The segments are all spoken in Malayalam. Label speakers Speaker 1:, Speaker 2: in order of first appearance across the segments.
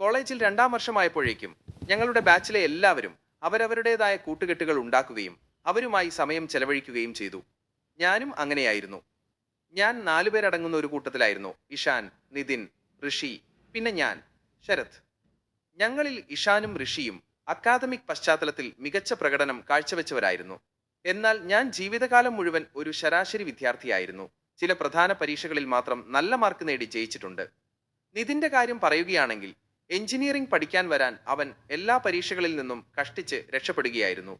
Speaker 1: കോളേജിൽ 2ാം വർഷമായപ്പോഴേക്കും ഞങ്ങളുടെ ബാച്ചിലെ എല്ലാവരും അവരവരുടേതായ കൂട്ടുകെട്ടുകൾ ഉണ്ടാക്കുകയും അവരുമായി സമയം ചെലവഴിക്കുകയും ചെയ്തു. ഞാനും അങ്ങനെയായിരുന്നു. ഞാൻ 4 പേരടങ്ങുന്ന ഒരു കൂട്ടത്തിലായിരുന്നു. ഇഷാൻ, നിതിൻ, ഋഷി, പിന്നെ ഞാൻ, ശരത്. ഞങ്ങളിൽ ഇഷാനും ഋഷിയും അക്കാദമിക് പശ്ചാത്തലത്തിൽ മികച്ച പ്രകടനം കാഴ്ചവെച്ചവരായിരുന്നു. എന്നാൽ ഞാൻ ജീവിതകാലം മുഴുവൻ ഒരു ശരാശരി വിദ്യാർത്ഥിയായിരുന്നു. ചില പ്രധാന പരീക്ഷകളിൽ മാത്രം നല്ല മാർക്ക് നേടി ജയിച്ചിട്ടുണ്ട്. നിതിന്റെ കാര്യം പറയുകയാണെങ്കിൽ, എഞ്ചിനീയറിംഗ് പഠിക്കാൻ വരാൻ അവൻ എല്ലാ പരീക്ഷകളിൽ നിന്നും കഷ്ടിച്ച് രക്ഷപ്പെടുകയായിരുന്നു.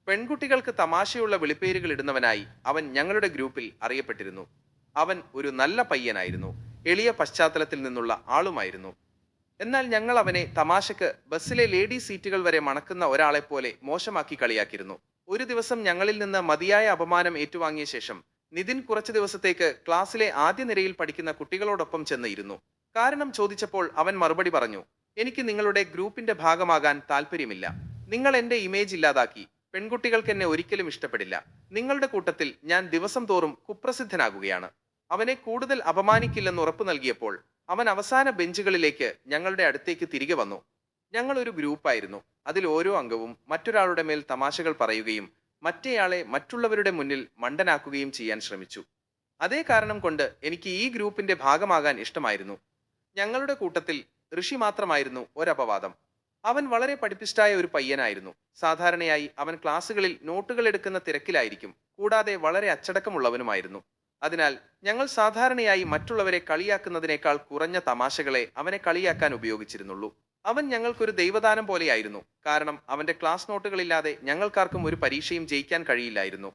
Speaker 1: പെൺകുട്ടികൾക്ക് തമാശയുള്ള വിളിപ്പേരുകൾ ഇടുന്നവനായി അവൻ ഞങ്ങളുടെ ഗ്രൂപ്പിൽ അറിയപ്പെട്ടിരുന്നു. അവൻ ഒരു നല്ല പയ്യനായിരുന്നു, എളിയ പശ്ചാത്തലത്തിൽ നിന്നുള്ള ആളുമായിരുന്നു. എന്നാൽ ഞങ്ങൾ അവനെ തമാശക്ക് ബസ്സിലെ ലേഡി സീറ്റുകൾ വരെ മണക്കുന്ന ഒരാളെപ്പോലെ മോശമാക്കി കളിയാക്കിയിരുന്നു. ഒരു ദിവസം ഞങ്ങളിൽ നിന്ന് മതിയായ അപമാനം ഏറ്റുവാങ്ങിയ ശേഷം നിതിൻ കുറച്ചു ദിവസത്തേക്ക് ക്ലാസ്സിലെ ആദ്യ നിരയിൽ പഠിക്കുന്ന കുട്ടികളോടൊപ്പം ചെന്ന് ഇരുന്നു. കാരണം ചോദിച്ചപ്പോൾ അവൻ മറുപടി പറഞ്ഞു, എനിക്ക് നിങ്ങളുടെ ഗ്രൂപ്പിന്റെ ഭാഗമാകാൻ താല്പര്യമില്ല. നിങ്ങൾ എന്റെ ഇമേജ് ഇല്ലാതാക്കി. പെൺകുട്ടികൾക്ക് എന്നെ ഒരിക്കലും ഇഷ്ടപ്പെടില്ല. നിങ്ങളുടെ കൂട്ടത്തിൽ ഞാൻ ദിവസം തോറും കുപ്രസിദ്ധനാകുകയാണ്. അവനെ കൂടുതൽ അപമാനിക്കില്ലെന്ന് ഉറപ്പു നൽകിയപ്പോൾ അവൻ അവസാന ബെഞ്ചുകളിലേക്ക് ഞങ്ങളുടെ അടുത്തേക്ക് തിരികെ വന്നു. ഞങ്ങൾ ഒരു ഗ്രൂപ്പായിരുന്നു. അതിൽ ഓരോ അംഗവും മറ്റൊരാളുടെ മേൽ തമാശകൾ പറയുകയും മറ്റേയാളെ മറ്റുള്ളവരുടെ മുന്നിൽ മണ്ടനാക്കുകയും ചെയ്യാൻ ശ്രമിച്ചു. അതേ കാരണം കൊണ്ട് എനിക്ക് ഈ ഗ്രൂപ്പിന്റെ ഭാഗമാകാൻ ഇഷ്ടമായിരുന്നു. ഞങ്ങളുടെ കൂട്ടത്തിൽ ഋഷി മാത്രമായിരുന്നു ഒരപവാദം. അവൻ വളരെ പഠിപ്പിസ്റ്റായ ഒരു പയ്യനായിരുന്നു. സാധാരണയായി അവൻ ക്ലാസ്സുകളിൽ നോട്ടുകൾ എടുക്കുന്ന തിരക്കിലായിരിക്കും. കൂടാതെ വളരെ അച്ചടക്കമുള്ളവനുമായിരുന്നു. അതിനാൽ ഞങ്ങൾ സാധാരണയായി മറ്റുള്ളവരെ കളിയാക്കുന്നതിനേക്കാൾ കുറഞ്ഞ തമാശകളെ അവനെ കളിയാക്കാൻ ഉപയോഗിച്ചിരുന്നുള്ളൂ. അവൻ ഞങ്ങൾക്കൊരു ദൈവദാനം പോലെയായിരുന്നു. കാരണം അവന്റെ ക്ലാസ് നോട്ടുകളില്ലാതെ ഞങ്ങൾക്കാർക്കും ഒരു പരീക്ഷയും ജയിക്കാൻ കഴിയില്ലായിരുന്നു.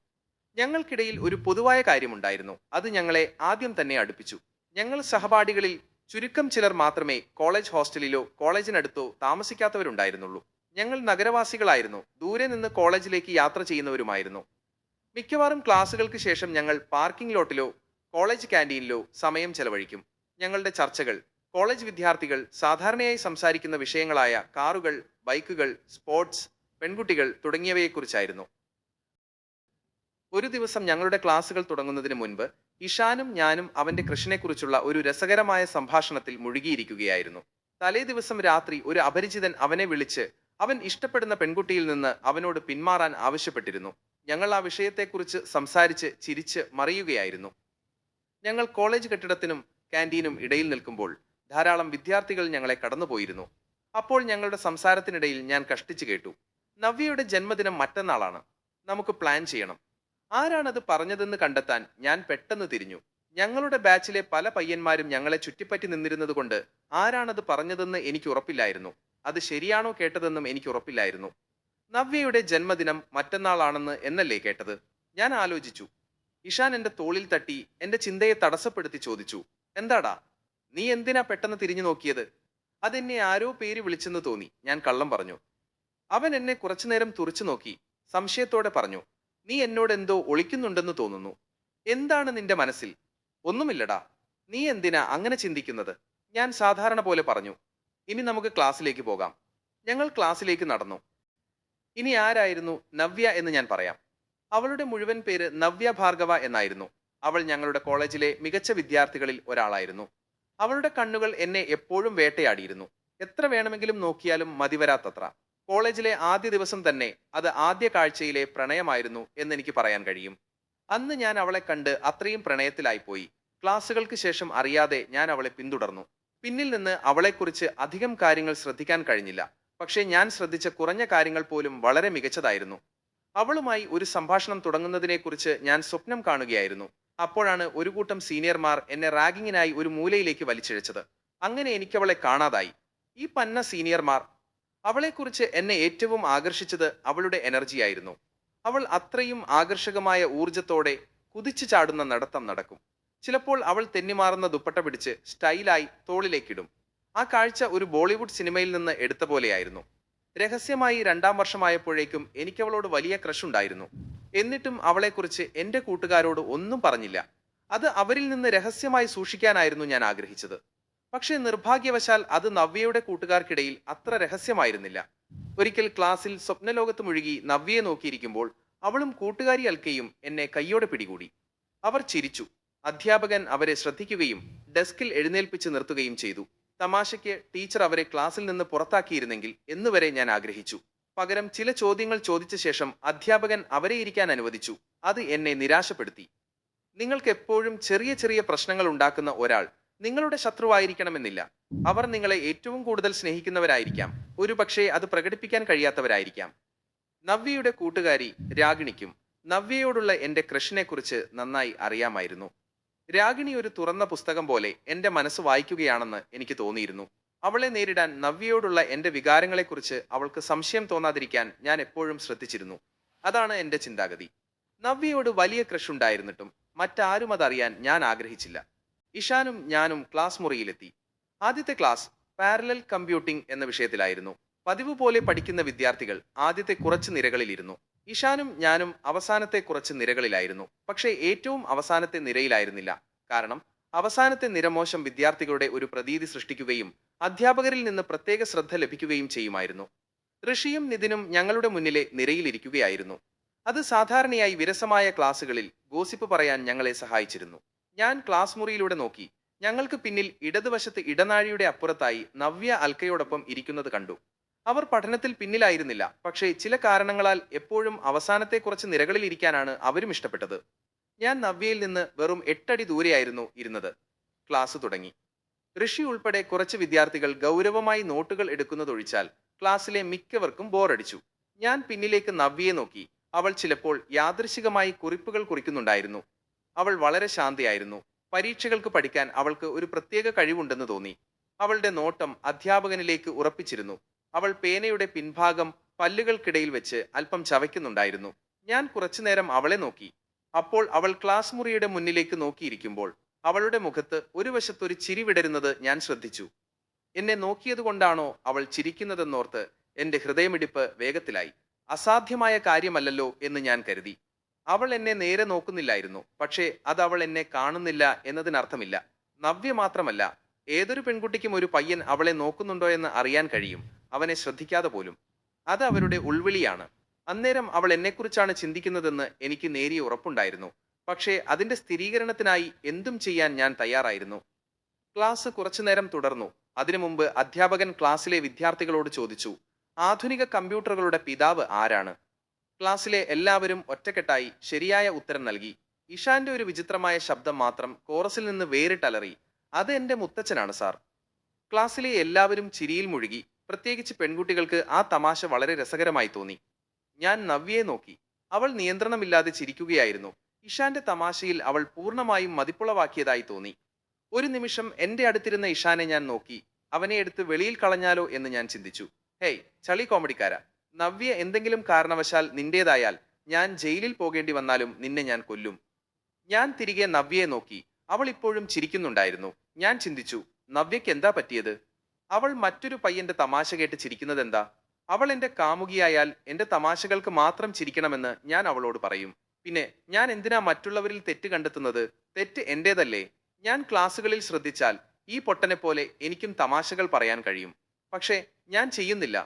Speaker 1: ഞങ്ങൾക്കിടയിൽ ഒരു പൊതുവായ കാര്യമുണ്ടായിരുന്നു. അത് ഞങ്ങളെ ആദ്യം തന്നെ അടുപ്പിച്ചു. ഞങ്ങൾ സഹപാഠികളിൽ ചുരുക്കം ചിലർ മാത്രമേ കോളേജ് ഹോസ്റ്റലിലോ കോളേജിനടുത്തോ താമസിക്കാത്തവരുണ്ടായിരുന്നുള്ളൂ. ഞങ്ങൾ നഗരവാസികളായിരുന്നു. ദൂരെ നിന്ന് കോളേജിലേക്ക് യാത്ര ചെയ്യുന്നവരുമായിരുന്നു. മിക്കവാറും ക്ലാസ്സുകൾക്ക് ശേഷം ഞങ്ങൾ പാർക്കിംഗ് ലോട്ടിലോ കോളേജ് ക്യാൻറ്റീനിലോ സമയം ചെലവഴിക്കും. ഞങ്ങളുടെ ചർച്ചകൾ കോളേജ് വിദ്യാർത്ഥികൾ സാധാരണയായി സംസാരിക്കുന്ന വിഷയങ്ങളായ കാറുകൾ, ബൈക്കുകൾ, സ്പോർട്സ്, പെൺകുട്ടികൾ തുടങ്ങിയവയെക്കുറിച്ചായിരുന്നു. ഒരു ദിവസം ഞങ്ങളുടെ ക്ലാസ്സുകൾ തുടങ്ങുന്നതിന് മുൻപ് ഇഷാനും ഞാനും അവന്റെ കൃഷിനെക്കുറിച്ചുള്ള ഒരു രസകരമായ സംഭാഷണത്തിൽ മുഴുകിയിരിക്കുകയായിരുന്നു. തലേ ദിവസം രാത്രി ഒരു അപരിചിതൻ അവനെ വിളിച്ച് അവൻ ഇഷ്ടപ്പെടുന്ന പെൺകുട്ടിയിൽ നിന്ന് അവനോട് പിന്മാറാൻ ആവശ്യപ്പെട്ടിരുന്നു. ഞങ്ങൾ ആ വിഷയത്തെക്കുറിച്ച് സംസാരിച്ച് ചിരിച്ച് മറിയുകയായിരുന്നു. ഞങ്ങൾ കോളേജ് കെട്ടിടത്തിനും ക്യാൻറ്റീനും ഇടയിൽ നിൽക്കുമ്പോൾ ധാരാളം വിദ്യാർത്ഥികൾ ഞങ്ങളെ കടന്നുപോയിരുന്നു. അപ്പോൾ ഞങ്ങളുടെ സംസാരത്തിനിടയിൽ ഞാൻ കഷ്ടിച്ചു കേട്ടു, നവ്യയുടെ ജന്മദിനം മറ്റന്നാളാണ്. നമുക്ക് പ്ലാൻ ചെയ്യണം. ആരാണത് പറഞ്ഞതെന്ന് കണ്ടെത്താൻ ഞാൻ പെട്ടെന്ന് തിരിഞ്ഞു. ഞങ്ങളുടെ ബാച്ചിലെ പല പയ്യന്മാരും ഞങ്ങളെ ചുറ്റിപ്പറ്റി നിന്നിരുന്നത് കൊണ്ട് ആരാണത് പറഞ്ഞതെന്ന് എനിക്ക് ഉറപ്പില്ലായിരുന്നു. അത് ശരിയാണോ കേട്ടതെന്നും എനിക്ക് ഉറപ്പില്ലായിരുന്നു. നവ്യയുടെ ജന്മദിനം മറ്റന്നാളാണെന്ന് എന്നല്ലേ കേട്ടത്? ഞാൻ ആലോചിച്ചു. ഇഷാൻ എന്റെ തോളിൽ തട്ടി എന്റെ ചിന്തയെ തടസ്സപ്പെടുത്തി ചോദിച്ചു, എന്താടാ, നീ എന്തിനാ പെട്ടെന്ന് തിരിഞ്ഞു നോക്കിയത്? അതെന്നെ ആരോ പേര് വിളിച്ചെന്ന് തോന്നി. ഞാൻ കള്ളം പറഞ്ഞു. അവൻ എന്നെ കുറച്ചുനേരം തുറച്ചു നോക്കി സംശയത്തോടെ പറഞ്ഞു, നീ എന്നോട് എന്തോ ഒളിക്കുന്നുണ്ടെന്ന് തോന്നുന്നു. എന്താണ് നിന്റെ മനസ്സിൽ? ഒന്നുമില്ലടാ. നീ എന്തിനാ അങ്ങനെ ചിന്തിക്കുന്നത്? ഞാൻ സാധാരണ പോലെ പറഞ്ഞു. ഇനി നമുക്ക് ക്ലാസ്സിലേക്ക് പോകാം. ഞങ്ങൾ ക്ലാസ്സിലേക്ക് നടന്നു. ഇനി ആരായിരുന്നു നവ്യ എന്ന് ഞാൻ പറയാം. അവളുടെ മുഴുവൻ പേര് നവ്യ ഭാർഗവ എന്നായിരുന്നു. അവൾ ഞങ്ങളുടെ കോളേജിലെ മികച്ച വിദ്യാർത്ഥികളിൽ ഒരാളായിരുന്നു. അവളുടെ കണ്ണുകൾ എന്നെ എപ്പോഴും വേട്ടയാടിയിരുന്നു. എത്ര വേണമെങ്കിലും നോക്കിയാലും മതിവരാത്തത്ര. കോളേജിലെ ആദ്യ ദിവസം തന്നെ അത് ആദ്യ കാഴ്ചയിലെ പ്രണയമായിരുന്നു എന്നെനിക്ക് പറയാൻ കഴിയും. അന്ന് ഞാൻ അവളെ കണ്ട് അത്രയും പ്രണയത്തിലായിപ്പോയി. ക്ലാസ്സുകൾക്ക് ശേഷം അറിയാതെ ഞാൻ അവളെ പിന്തുടർന്നു. പിന്നിൽ നിന്ന് അവളെക്കുറിച്ച് അധികം കാര്യങ്ങൾ ശ്രദ്ധിക്കാൻ കഴിഞ്ഞില്ല. പക്ഷേ ഞാൻ ശ്രദ്ധിച്ച കുറഞ്ഞ കാര്യങ്ങൾ പോലും വളരെ മികച്ചതായിരുന്നു. അവളുമായി ഒരു സംഭാഷണം തുടങ്ങുന്നതിനെക്കുറിച്ച് ഞാൻ സ്വപ്നം കാണുകയായിരുന്നു. അപ്പോഴാണ് ഒരു കൂട്ടം സീനിയർമാർ എന്നെ റാഗിങ്ങിനായി ഒരു മൂലയിലേക്ക് വലിച്ചിഴച്ചത്. അങ്ങനെ എനിക്കവളെ കാണാതായി. ഈ പന്ന സീനിയർമാർ. അവളെക്കുറിച്ച് എന്നെ ഏറ്റവും ആകർഷിച്ചത് അവളുടെ എനർജിയായിരുന്നു. അവൾ അത്രയും ആകർഷകമായ ഊർജത്തോടെ കുതിച്ചു ചാടുന്ന നടത്തം നടക്കും. ചിലപ്പോൾ അവൾ തെന്നിമാറുന്ന ദുപ്പട്ട പിടിച്ച് സ്റ്റൈലായി തോളിലേക്കിടും. ആ കാഴ്ച ഒരു ബോളിവുഡ് സിനിമയിൽ നിന്ന് എടുത്ത പോലെയായിരുന്നു. രഹസ്യമായി 2ാം വർഷമായപ്പോഴേക്കും എനിക്കവളോട് വലിയ ക്രഷ് ഉണ്ടായിരുന്നു. എന്നിട്ടും അവളെക്കുറിച്ച് എന്റെ കൂട്ടുകാരോട് ഒന്നും പറഞ്ഞില്ല. അത് അവരിൽ നിന്ന് രഹസ്യമായി സൂക്ഷിക്കാനായിരുന്നു ഞാൻ ആഗ്രഹിച്ചത്. പക്ഷേ നിർഭാഗ്യവശാൽ അത് നവ്യയുടെ കൂട്ടുകാർക്കിടയിൽ അത്ര രഹസ്യമായിരുന്നില്ല. ഒരിക്കൽ ക്ലാസ്സിൽ സ്വപ്നലോകത്ത് മുഴുകി നവ്യയെ നോക്കിയിരിക്കുമ്പോൾ അവളും കൂട്ടുകാരി അൽക്കയും എന്നെ കയ്യോടെ പിടികൂടി. അവർ ചിരിച്ചു. അധ്യാപകൻ അവരെ ശ്രദ്ധിക്കുകയും ഡെസ്കിൽ എഴുന്നേൽപ്പിച്ച് നിർത്തുകയും ചെയ്തു. തമാശയ്ക്ക് ടീച്ചർ അവരെ ക്ലാസ്സിൽ നിന്ന് പുറത്താക്കിയിരുന്നെങ്കിൽ എന്നുവരെ ഞാൻ ആഗ്രഹിച്ചു. പകരം ചില ചോദ്യങ്ങൾ ചോദിച്ച ശേഷം അധ്യാപകൻ അവരെ ഇരിക്കാൻ അനുവദിച്ചു. അത് എന്നെ നിരാശപ്പെടുത്തി. നിങ്ങൾക്ക് എപ്പോഴും ചെറിയ ചെറിയ പ്രശ്നങ്ങൾ ഉണ്ടാക്കുന്ന ഒരാൾ നിങ്ങളുടെ ശത്രുവായിരിക്കണമെന്നില്ല. അവർ നിങ്ങളെ ഏറ്റവും കൂടുതൽ സ്നേഹിക്കുന്നവരായിരിക്കാം. ഒരുപക്ഷേ അത് പ്രകടിപ്പിക്കാൻ കഴിയാത്തവരായിരിക്കാം. നവ്യയുടെ കൂട്ടുകാരി രാഗിണിക്കും നവ്യയോടുള്ള എന്റെ ക്രഷിനെ കുറിച്ച് നന്നായി അറിയാമായിരുന്നു. രാഗിണി ഒരു തുറന്ന പുസ്തകം പോലെ എന്റെ മനസ്സ് വായിക്കുകയാണെന്ന് എനിക്ക് തോന്നിയിരുന്നു. അവളെ നേരിടാൻ നവ്യയോടുള്ള എന്റെ വികാരങ്ങളെക്കുറിച്ച് അവൾക്ക് സംശയം തോന്നാതിരിക്കാൻ ഞാൻ എപ്പോഴും ശ്രദ്ധിച്ചിരുന്നു. അതാണ് എന്റെ ചിന്താഗതി. നവ്യയോട് വലിയ ക്രഷ് ഉണ്ടായിരുന്നിട്ടും മറ്റാരും അതറിയാൻ ഞാൻ ആഗ്രഹിച്ചില്ല. ഇഷാനും ഞാനും ക്ലാസ് മുറിയിലെത്തി. ആദ്യത്തെ ക്ലാസ് പാരലൽ കമ്പ്യൂട്ടിംഗ് എന്ന വിഷയത്തിലായിരുന്നു. പതിവ് പോലെ പഠിക്കുന്ന വിദ്യാർത്ഥികൾ ആദ്യത്തെ കുറച്ച് നിരകളിലിരുന്നു. ഇഷാനും ഞാനും അവസാനത്തെ കുറച്ച് നിരകളിലായിരുന്നു. പക്ഷേ ഏറ്റവും അവസാനത്തെ നിരയിലായിരുന്നില്ല. കാരണം അവസാനത്തെ നിര മോശം വിദ്യാർത്ഥികളുടെ ഒരു പ്രതീതി സൃഷ്ടിക്കുകയും അധ്യാപകരിൽ നിന്ന് പ്രത്യേക ശ്രദ്ധ ലഭിക്കുകയും ചെയ്യുമായിരുന്നു. ഋഷിയും നിതിനും ഞങ്ങളുടെ മുന്നിലെ നിരയിലിരിക്കുകയായിരുന്നു. അത് സാധാരണയായി വിരസമായ ക്ലാസ്സുകളിൽ ഗോസിപ്പ് പറയാൻ ഞങ്ങളെ സഹായിച്ചിരുന്നു. ഞാൻ ക്ലാസ് മുറിയിലൂടെ നോക്കി. ഞങ്ങൾക്ക് പിന്നിൽ ഇടതുവശത്ത് ഇടനാഴിയുടെ അപ്പുറത്തായി നവ്യ അൽക്കയോടൊപ്പം ഇരിക്കുന്നത് കണ്ടു. അവർ പഠനത്തിൽ പിന്നിലായിരുന്നില്ല, പക്ഷേ ചില കാരണങ്ങളാൽ എപ്പോഴും അവസാനത്തെ കുറച്ച് നിരകളിൽ ഇരിക്കാനാണ് അവരും ഇഷ്ടപ്പെട്ടത്. ഞാൻ നവ്യയിൽ നിന്ന് വെറും 8 അടി ദൂരെയായിരുന്നു ഇരുന്നത്. ക്ലാസ് തുടങ്ങി. ഋഷി ഉൾപ്പെടെ കുറച്ച് വിദ്യാർത്ഥികൾ ഗൗരവമായി നോട്ടുകൾ എടുക്കുന്നതൊഴിച്ചാൽ ക്ലാസ്സിലെ മിക്കവർക്കും ബോറടിച്ചു. ഞാൻ പിന്നിലേക്ക് നവ്യയെ നോക്കി. അവൾ ചിലപ്പോൾ യാദൃശികമായി കുറിപ്പുകൾ കുറിക്കുന്നുണ്ടായിരുന്നു. അവൾ വളരെ ശാന്തയായിരുന്നു. പരീക്ഷകൾക്ക് പഠിക്കാൻ അവൾക്ക് ഒരു പ്രത്യേക കഴിവുണ്ടെന്ന് തോന്നി. അവളുടെ നോട്ടം അധ്യാപകനിലേക്ക് ഉറപ്പിച്ചിരുന്നു. അവൾ പേനയുടെ പിൻഭാഗം പല്ലുകൾക്കിടയിൽ വെച്ച് അല്പം ചവയ്ക്കുന്നുണ്ടായിരുന്നു. ഞാൻ കുറച്ചുനേരം അവളെ നോക്കി. അപ്പോൾ അവൾ ക്ലാസ് മുറിയുടെ മുന്നിലേക്ക് നോക്കിയിരിക്കുമ്പോൾ അവളുടെ മുഖത്ത് ഒരു വശത്തൊരു ചിരി വിടരുന്നത് ഞാൻ ശ്രദ്ധിച്ചു. എന്നെ നോക്കിയതുകൊണ്ടാണോ അവൾ ചിരിക്കുന്നതെന്നോർത്ത് എന്റെ ഹൃദയമിടിപ്പ് വേഗത്തിലായി. അസാധ്യമായ കാര്യമല്ലല്ലോ എന്ന് ഞാൻ കരുതി. അവൾ എന്നെ നേരെ നോക്കുന്നില്ലായിരുന്നു, പക്ഷേ അത് അവൾ എന്നെ കാണുന്നില്ല എന്നതിനർത്ഥമില്ല. നവ്യ മാത്രമല്ല, ഏതൊരു പെൺകുട്ടിക്കും ഒരു പയ്യൻ അവളെ നോക്കുന്നുണ്ടോ എന്ന് അറിയാൻ കഴിയും, അവനെ ശ്രദ്ധിക്കാതെ പോലും. അത് അവരുടെ ഉൾവിളിയാണ്. അന്നേരം അവൾ എന്നെക്കുറിച്ചാണ് ചിന്തിക്കുന്നതെന്ന് എനിക്ക് നേരിയ ഉറപ്പുണ്ടായിരുന്നു. പക്ഷേ അതിന്റെ സ്ഥിരീകരണത്തിനായി എന്തും ചെയ്യാൻ ഞാൻ തയ്യാറായിരുന്നു. ക്ലാസ് കുറച്ചുനേരം തുടർന്നു. അതിനു മുമ്പ് അധ്യാപകൻ ക്ലാസ്സിലെ വിദ്യാർത്ഥികളോട് ചോദിച്ചു, ആധുനിക കമ്പ്യൂട്ടറുകളുടെ പിതാവ് ആരാണ്? ക്ലാസ്സിലെ എല്ലാവരും ഒറ്റക്കെട്ടായി ശരിയായ ഉത്തരം നൽകി. ഇഷാന്റെ ഒരു വിചിത്രമായ ശബ്ദം മാത്രം കോറസിൽ നിന്ന് വേറിട്ടലറി, അത് എന്റെ മുത്തച്ഛനാണ് സാർ. ക്ലാസ്സിലെ എല്ലാവരും ചിരിയിൽ മുഴുകി. പ്രത്യേകിച്ച് പെൺകുട്ടികൾക്ക് ആ തമാശ വളരെ രസകരമായി തോന്നി. ഞാൻ നവ്യയെ നോക്കി. അവൾ നിയന്ത്രണമില്ലാതെ ചിരിക്കുകയായിരുന്നു. ഇഷാന്റെ തമാശയിൽ അവൾ പൂർണ്ണമായും മതിപ്പുളവാക്കിയതായി തോന്നി. ഒരു നിമിഷം എന്റെ അടുത്തിരുന്ന ഇഷാനെ ഞാൻ നോക്കി. അവനെ എടുത്ത് വെളിയിൽ കളഞ്ഞാലോ എന്ന് ഞാൻ ചിന്തിച്ചു. ഹേയ് ചളി കോമഡിക്കാര, നവ്യ എന്തെങ്കിലും കാരണവശാൽ നിന്റേതായാൽ ഞാൻ ജയിലിൽ പോകേണ്ടി വന്നാലും നിന്നെ ഞാൻ കൊല്ലും. ഞാൻ തിരികെ നവ്യയെ നോക്കി. അവൾ ഇപ്പോഴും ചിരിക്കുന്നുണ്ടായിരുന്നു. ഞാൻ ചിന്തിച്ചു, നവ്യയ്ക്ക് എന്താ പറ്റിയത്? അവൾ മറ്റൊരു പയ്യന്റെ തമാശ കേട്ട് ചിരിക്കുന്നതെന്താ? അവൾ എന്റെ കാമുകിയായാൽ എന്റെ തമാശകൾക്ക് മാത്രം ചിരിക്കണമെന്ന് ഞാൻ അവളോട് പറയും. പിന്നെ ഞാൻ എന്തിനാ മറ്റുള്ളവരിൽ തെറ്റ് കണ്ടെത്തുന്നത്? തെറ്റ് എന്റേതല്ലേ? ഞാൻ ക്ലാസ്സുകളിൽ ശ്രദ്ധിച്ചാൽ ഈ പൊട്ടനെ പോലെ എനിക്കും തമാശകൾ പറയാൻ കഴിയും. പക്ഷേ ഞാൻ ചെയ്യുന്നില്ല.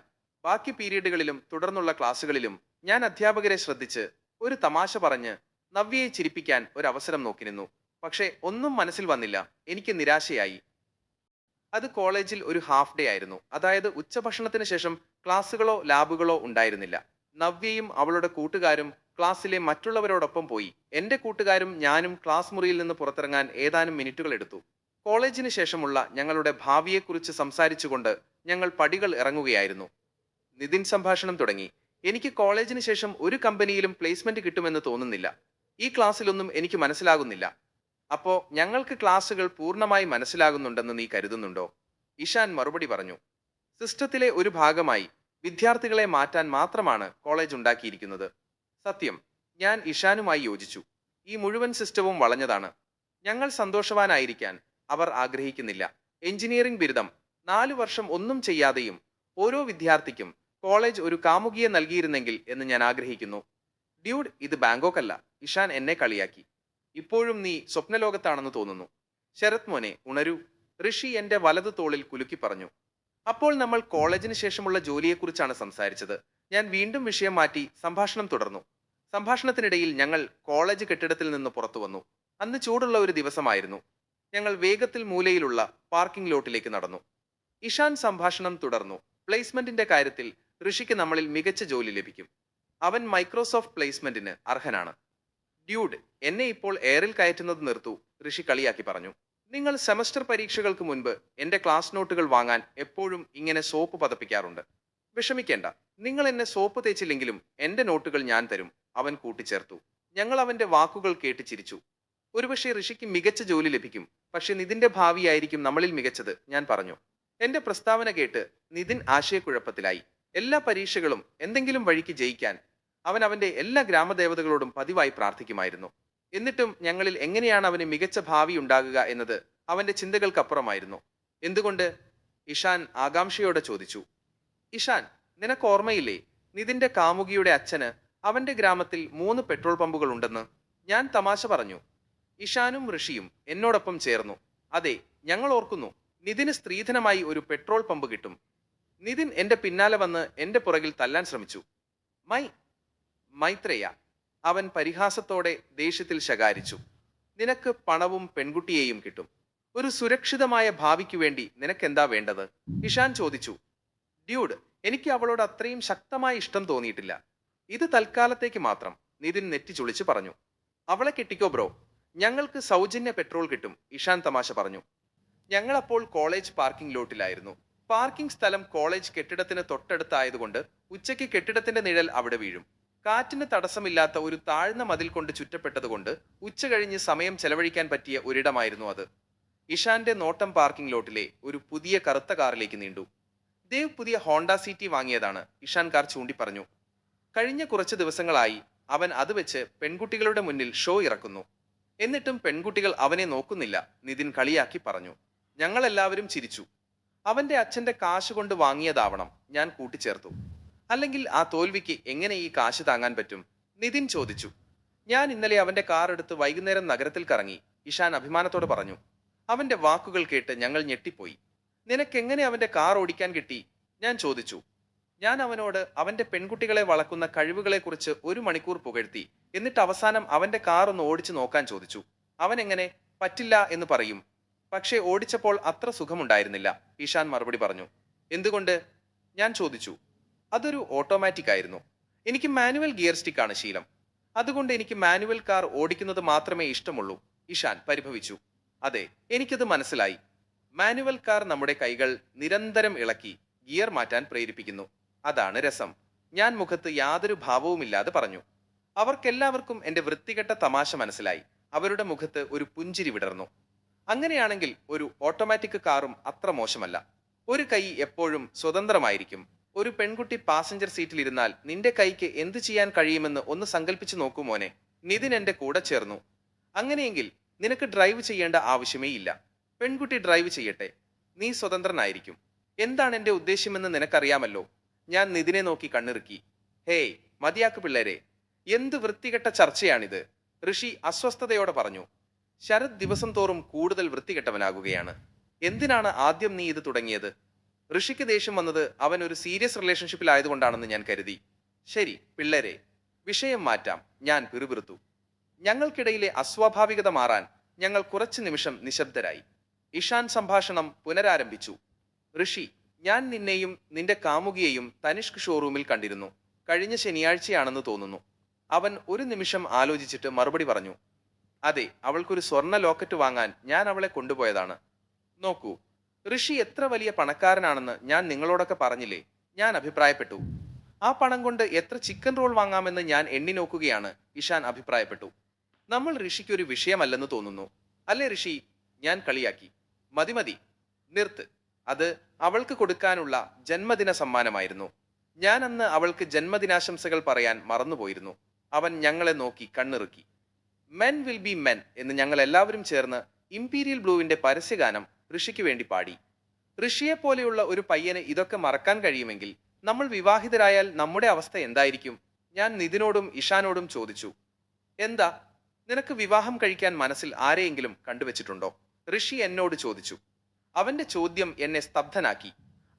Speaker 1: ബാക്കി പീരീഡുകളിലും തുടർന്നുള്ള ക്ലാസ്സുകളിലും ഞാൻ അധ്യാപകരെ ശ്രദ്ധിച്ച് ഒരു തമാശ പറഞ്ഞ് നവ്യയെ ചിരിപ്പിക്കാൻ ഒരു അവസരം നോക്കി നിന്നു. പക്ഷേ ഒന്നും മനസ്സിൽ വന്നില്ല. എനിക്ക് നിരാശയായി. അത് കോളേജിൽ ഒരു ഹാഫ് ഡേ ആയിരുന്നു. അതായത് ഉച്ചഭക്ഷണത്തിന് ശേഷം ക്ലാസ്സുകളോ ലാബുകളോ ഉണ്ടായിരുന്നില്ല. നവ്യയും അവളുടെ കൂട്ടുകാരും ക്ലാസ്സിലെ മറ്റുള്ളവരോടൊപ്പം പോയി. എന്റെ കൂട്ടുകാരും ഞാനും ക്ലാസ് മുറിയിൽ നിന്ന് പുറത്തിറങ്ങാൻ ഏതാനും മിനിറ്റുകൾ എടുത്തു. കോളേജിന് ശേഷമുള്ള ഞങ്ങളുടെ ഭാവിയെക്കുറിച്ച് സംസാരിച്ചുകൊണ്ട് ഞങ്ങൾ പടികൾ ഇറങ്ങുകയായിരുന്നു. നിതിൻ സംഭാഷണം തുടങ്ങി. എനിക്ക് കോളേജിന് ശേഷം ഒരു കമ്പനിയിലും പ്ലേസ്മെന്റ് കിട്ടുമെന്ന് തോന്നുന്നില്ല. ഈ ക്ലാസ്സിലൊന്നും എനിക്ക് മനസ്സിലാകുന്നില്ല. അപ്പോ ഞങ്ങൾക്ക് ക്ലാസ്സുകൾ പൂർണ്ണമായി മനസ്സിലാകുന്നുണ്ടെന്ന് നീ കരുതുന്നുണ്ടോ? ഇഷാൻ മറുപടി പറഞ്ഞു. സിസ്റ്റത്തിലെ ഒരു ഭാഗമായി വിദ്യാർത്ഥികളെ മാറ്റാൻ മാത്രമാണ് കോളേജ് ഉണ്ടാക്കിയിരിക്കുന്നത്. സത്യം. ഞാൻ ഇഷാനുമായി യോജിച്ചു. ഈ മുഴുവൻ സിസ്റ്റവും വളഞ്ഞതാണ്. ഞങ്ങൾ സന്തോഷവാനായിരിക്കാൻ അവർ ആഗ്രഹിക്കുന്നില്ല. എഞ്ചിനീയറിംഗ് ബിരുദം 4 വർഷം ഒന്നും ചെയ്യാതെയും ഓരോ വിദ്യാർത്ഥിക്കും കോളേജ് ഒരു കാമുകിയെ നൽകിയിരുന്നെങ്കിൽ എന്ന് ഞാൻ ആഗ്രഹിക്കുന്നു. ഡ്യൂഡ്, ഇത് ബാങ്കോക്ക് അല്ല. ഇഷാൻ എന്നെ കളിയാക്കി. ഇപ്പോഴും നീ സ്വപ്നലോകത്താണെന്ന് തോന്നുന്നു. ശരത് മോനെ, ഉണരൂ. ഋഷി എന്റെ വലതു തോളിൽ കുലുക്കി പറഞ്ഞു. അപ്പോൾ നമ്മൾ കോളേജിന് ശേഷമുള്ള ജോലിയെക്കുറിച്ചാണ് സംസാരിച്ചത്. ഞാൻ വീണ്ടും വിഷയം മാറ്റി സംഭാഷണം തുടർന്നു. സംഭാഷണത്തിനിടയിൽ ഞങ്ങൾ കോളേജ് കെട്ടിടത്തിൽ നിന്ന് പുറത്തു വന്നു. അന്ന് ചൂടുള്ള ഒരു ദിവസമായിരുന്നു. ഞങ്ങൾ വേഗത്തിൽ മൂലയിലുള്ള പാർക്കിംഗ് ലോട്ടിലേക്ക് നടന്നു. ഇഷാൻ സംഭാഷണം തുടർന്നു. പ്ലേസ്മെന്റിന്റെ കാര്യത്തിൽ ഋഷിക്ക് നമ്മളിൽ മികച്ച ജോലി ലഭിക്കും. അവൻ മൈക്രോസോഫ്റ്റ് പ്ലേസ്മെന്റിന് അർഹനാണ്. ഡ്യൂഡ്, എന്നെ ഇപ്പോൾ എയറിൽ കയറ്റുന്നത് നിർത്തു, ഋഷി കളിയാക്കി പറഞ്ഞു. നിങ്ങൾ സെമസ്റ്റർ പരീക്ഷകൾക്ക് മുൻപ് എന്റെ ക്ലാസ് നോട്ടുകൾ വാങ്ങാൻ എപ്പോഴും ഇങ്ങനെ സോപ്പ് പതപ്പിക്കാറുണ്ട്. വിഷമിക്കേണ്ട, നിങ്ങൾ എന്നെ സോപ്പ് തേച്ചില്ലെങ്കിലും എന്റെ നോട്ടുകൾ ഞാൻ തരും, അവൻ കൂട്ടിച്ചേർത്തു. ഞങ്ങൾ അവന്റെ വാക്കുകൾ കേട്ട് ചിരിച്ചു. ഒരുപക്ഷെ ഋഷിക്ക് മികച്ച ജോലി ലഭിക്കും, പക്ഷെ നിതിന്റെ ഭാവിയായിരിക്കും നമ്മളിൽ മികച്ചത്, ഞാൻ പറഞ്ഞു. എന്റെ പ്രസ്താവന കേട്ട് നിതിൻ ആശയക്കുഴപ്പത്തിലായി. എല്ലാ പരീക്ഷകളും എന്തെങ്കിലും വഴിക്ക് ജയിക്കാൻ അവൻ അവന്റെ എല്ലാ ഗ്രാമദേവതകളോടും പതിവായി പ്രാർത്ഥിക്കുമായിരുന്നു. എന്നിട്ടും ഞങ്ങളിൽ എങ്ങനെയാണ് അവന് മികച്ച ഭാവി ഉണ്ടാകുക എന്നത് അവന്റെ ചിന്തകൾക്കപ്പുറമായിരുന്നു. എന്തുകൊണ്ട്? ഇഷാൻ ആകാംക്ഷയോടെ ചോദിച്ചു. ഇഷാൻ, നിനക്ക് ഓർമ്മയില്ലേ നിതിന്റെ കാമുകിയുടെ അച്ഛന് അവന്റെ ഗ്രാമത്തിൽ 3 പെട്രോൾ പമ്പുകൾ ഉണ്ടെന്ന്? ഞാൻ തമാശ പറഞ്ഞു. ഇഷാനും ഋഷിയും എന്നോടൊപ്പം ചേർന്നു. അതെ, ഞങ്ങൾ ഓർക്കുന്നു. നിതിന് സ്ത്രീധനമായി ഒരു പെട്രോൾ പമ്പ് കിട്ടും. നിതിൻ എന്റെ പിന്നാലെ വന്ന് എന്റെ പുറകിൽ തല്ലാൻ ശ്രമിച്ചു. മൈത്രേയ, അവൻ പരിഹാസത്തോടെ ദേഷ്യത്തിൽ ശകാരിച്ചു. നിനക്ക് പണവും പെൺകുട്ടിയെയും കിട്ടും. ഒരു സുരക്ഷിതമായ ഭാവിക്കു വേണ്ടി നിനക്കെന്താ വേണ്ടത്? ഇഷാൻ ചോദിച്ചു. ഡ്യൂഡ്, എനിക്ക് അവളോട് അത്രയും ശക്തമായ ഇഷ്ടം തോന്നിയിട്ടില്ല. ഇത് തൽക്കാലത്തേക്ക് മാത്രം, നിതിൻ നെറ്റിച്ചുളിച്ച് പറഞ്ഞു. അവളെ കെട്ടിക്കോ ബ്രോ, ഞങ്ങൾക്ക് സൗജന്യ പെട്രോൾ കിട്ടും, ഇഷാൻ തമാശ പറഞ്ഞു. ഞങ്ങൾ അപ്പോൾ കോളേജ് പാർക്കിംഗ് ലോട്ടിലായിരുന്നു. പാർക്കിംഗ് സ്ഥലം കോളേജ് കെട്ടിടത്തിന് തൊട്ടടുത്തായതുകൊണ്ട് ഉച്ചയ്ക്ക് കെട്ടിടത്തിന്റെ നിഴൽ അവിടെ വീഴും. കാറ്റിന് തടസ്സമില്ലാത്ത ഒരു താഴ്ന്ന മതിൽ കൊണ്ട് ചുറ്റപ്പെട്ടതുകൊണ്ട് ഉച്ച കഴിഞ്ഞ് സമയം ചെലവഴിക്കാൻ പറ്റിയ ഒരിടമായിരുന്നു അത്. ഇഷാന്റെ നോട്ടം പാർക്കിംഗ് ലോട്ടിലെ ഒരു പുതിയ കറുത്ത കാറിലേക്ക് നീണ്ടു. ദേവ് പുതിയ ഹോണ്ട സിറ്റി വാങ്ങിയതാണ്, ഇഷാൻ കാർ ചൂണ്ടി പറഞ്ഞു. കഴിഞ്ഞ കുറച്ച് ദിവസങ്ങളായി അവൻ അത് വെച്ച് പെൺകുട്ടികളുടെ മുന്നിൽ ഷോ ഇറക്കുന്നു. എന്നിട്ടും പെൺകുട്ടികൾ അവനെ നോക്കുന്നില്ല, നിതിൻ കളിയാക്കി പറഞ്ഞു. ഞങ്ങളെല്ലാവരും ചിരിച്ചു. അവന്റെ അച്ഛന്റെ കാശ് കൊണ്ട് വാങ്ങിയതാവണം, ഞാൻ കൂട്ടിച്ചേർത്തു. അല്ലെങ്കിൽ ആ തോൽവിക്ക് എങ്ങനെ ഈ കാശ് താങ്ങാൻ പറ്റും? നിതിൻ ചോദിച്ചു. ഞാൻ ഇന്നലെ അവന്റെ കാർ എടുത്ത് വൈകുന്നേരം നഗരത്തിൽ കറങ്ങി, ഇഷാൻ അഭിമാനത്തോടെ പറഞ്ഞു. അവന്റെ വാക്കുകൾ കേട്ട് ഞങ്ങൾ ഞെട്ടിപ്പോയി. നിനക്കെങ്ങനെ അവന്റെ കാർ ഓടിക്കാൻ കിട്ടി? ഞാൻ ചോദിച്ചു. ഞാൻ അവനോട് അവന്റെ പെൺകുട്ടികളെ വളക്കുന്ന കഴിവുകളെക്കുറിച്ച് 1 മണിക്കൂർ പുകഴ്ത്തി. എന്നിട്ട് അവസാനം അവന്റെ കാർ ഒന്ന് ഓടിച്ചു നോക്കാൻ ചോദിച്ചു. അവൻ എങ്ങനെ പറ്റില്ല എന്ന് പറയും. പക്ഷേ ഓടിച്ചപ്പോൾ അത്ര സുഖമുണ്ടായിരുന്നില്ല, ഇഷാൻ മറുപടി പറഞ്ഞു. എന്തുകൊണ്ട്? ഞാൻ ചോദിച്ചു. അതൊരു ഓട്ടോമാറ്റിക് ആയിരുന്നു. എനിക്ക് മാനുവൽ ഗിയർ സ്റ്റിക്ക് ആണ് ശീലം. അതുകൊണ്ട് എനിക്ക് മാനുവൽ കാർ ഓടിക്കുന്നത് മാത്രമേ ഇഷ്ടമുള്ളൂ, ഇഷാൻ പരിഭവിച്ചു. അതെ, എനിക്കത് മനസ്സിലായി. മാനുവൽ കാർ നമ്മുടെ കൈകൾ നിരന്തരം ഇളക്കി ഗിയർ മാറ്റാൻ പ്രേരിപ്പിക്കുന്നു. അതാണ് രസം, ഞാൻ മുഖത്ത് യാതൊരു ഭാവവുമില്ലാതെ പറഞ്ഞു. അവർക്കെല്ലാവർക്കും എന്റെ വൃത്തികെട്ട തമാശ മനസ്സിലായി. അവരുടെ മുഖത്ത് ഒരു പുഞ്ചിരി വിടർന്നു. അങ്ങനെയാണെങ്കിൽ ഒരു ഓട്ടോമാറ്റിക് കാറും അത്ര മോശമല്ല. ഒരു കൈ എപ്പോഴും സ്വതന്ത്രമായിരിക്കും. ഒരു പെൺകുട്ടി പാസഞ്ചർ സീറ്റിൽ ഇരുന്നാൽ നിന്റെ കൈക്ക് എന്ത് ചെയ്യാൻ കഴിയുമെന്ന് ഒന്ന് സങ്കല്പിച്ചു നോക്കൂ മോനെ, നിതിൻ എന്റെ കൂടെ ചേർന്നു. അങ്ങനെയെങ്കിൽ നിനക്ക് ഡ്രൈവ് ചെയ്യേണ്ട ആവശ്യമേ ഇല്ല. പെൺകുട്ടി ഡ്രൈവ് ചെയ്യട്ടെ, നീ സ്വതന്ത്രനായിരിക്കും. എന്താണ് എന്റെ ഉദ്ദേശ്യമെന്ന് നിനക്കറിയാമല്ലോ. ഞാൻ നിതിനെ നോക്കി കണ്ണിറുക്കി. ഹേയ്, മതിയാക്ക് പിള്ളേരെ, എന്ത് വൃത്തികെട്ട ചർച്ചയാണിത്, ഋഷി അസ്വസ്ഥതയോടെ പറഞ്ഞു. ശരത് ദിവസം തോറും കൂടുതൽ വൃത്തികെട്ടവനാകുകയാണ്. എന്തിനാണ് ആദ്യം നീ ഇത് തുടങ്ങിയത്? ഋഷിക്ക് ദേഷ്യം വന്നത് അവൻ ഒരു സീരിയസ് റിലേഷൻഷിപ്പിലായതുകൊണ്ടാണെന്ന് ഞാൻ കരുതി. ശരി പിള്ളേരെ, വിഷയം മാറ്റാം, ഞാൻ പിറുപിറുത്തു. ഞങ്ങൾക്കിടയിലെ അസ്വാഭാവികത മാറാൻ ഞങ്ങൾ കുറച്ചു നിമിഷം നിശബ്ദരായി. ഇഷാൻ സംഭാഷണം പുനരാരംഭിച്ചു. ഋഷി, ഞാൻ നിന്നെയും നിന്റെ കാമുകിയെയും തനിഷ്ക് ഷോറൂമിൽ കണ്ടിരുന്നു. കഴിഞ്ഞ ശനിയാഴ്ചയാണെന്ന് തോന്നുന്നു. അവൻ ഒരു നിമിഷം ആലോചിച്ചിട്ട് മറുപടി പറഞ്ഞു. അതെ, അവൾക്കൊരു സ്വർണ്ണ ലോക്കറ്റ് വാങ്ങാൻ ഞാൻ അവളെ കൊണ്ടുപോയതാണ്. നോക്കൂ, ഋഷി എത്ര വലിയ പണക്കാരനാണെന്ന് ഞാൻ നിങ്ങളോടൊക്കെ പറഞ്ഞില്ലേ? ഞാൻ അഭിപ്രായപ്പെട്ടു. ആ പണം കൊണ്ട് എത്ര ചിക്കൻ റോൾ വാങ്ങാമെന്ന് ഞാൻ എണ്ണി നോക്കുകയാണ്, ഇഷാൻ അഭിപ്രായപ്പെട്ടു. നമ്മൾ ഋഷിക്കൊരു വിഷയമല്ലെന്ന് തോന്നുന്നു, അല്ലേ ഋഷി? ഞാൻ കളിയാക്കി. മതി മതി, നിർത്ത്. അത് അവൾക്ക് കൊടുക്കാനുള്ള ജന്മദിന സമ്മാനമായിരുന്നു. ഞാൻ അന്ന് അവൾക്ക് ജന്മദിനാശംസകൾ പറയാൻ മറന്നുപോയിരുന്നു. അവൻ ഞങ്ങളെ നോക്കി കണ്ണിറുക്കി. മെൻ വിൽ ബി മെൻ എന്ന് ഞങ്ങൾ എല്ലാവരും ചേർന്ന് ഇംപീരിയൽ ബ്ലൂവിന്റെ പരസ്യഗാനം ഋഷിക്ക് വേണ്ടി പാടി. ഋഷിയെ പോലെയുള്ള ഒരു പയ്യന് ഇതൊക്കെ മറക്കാൻ കഴിയുമെങ്കിൽ നമ്മൾ വിവാഹിതരായാൽ നമ്മുടെ അവസ്ഥ എന്തായിരിക്കും? ഞാൻ നിതിനോടും ഇഷാനോടും ചോദിച്ചു. എന്താ, നിനക്ക് വിവാഹം കഴിക്കാൻ മനസ്സിൽ ആരെയെങ്കിലും കണ്ടുവച്ചിട്ടുണ്ടോ? ഋഷി എന്നോട് ചോദിച്ചു. അവന്റെ ചോദ്യം എന്നെ സ്തബ്ധനാക്കി.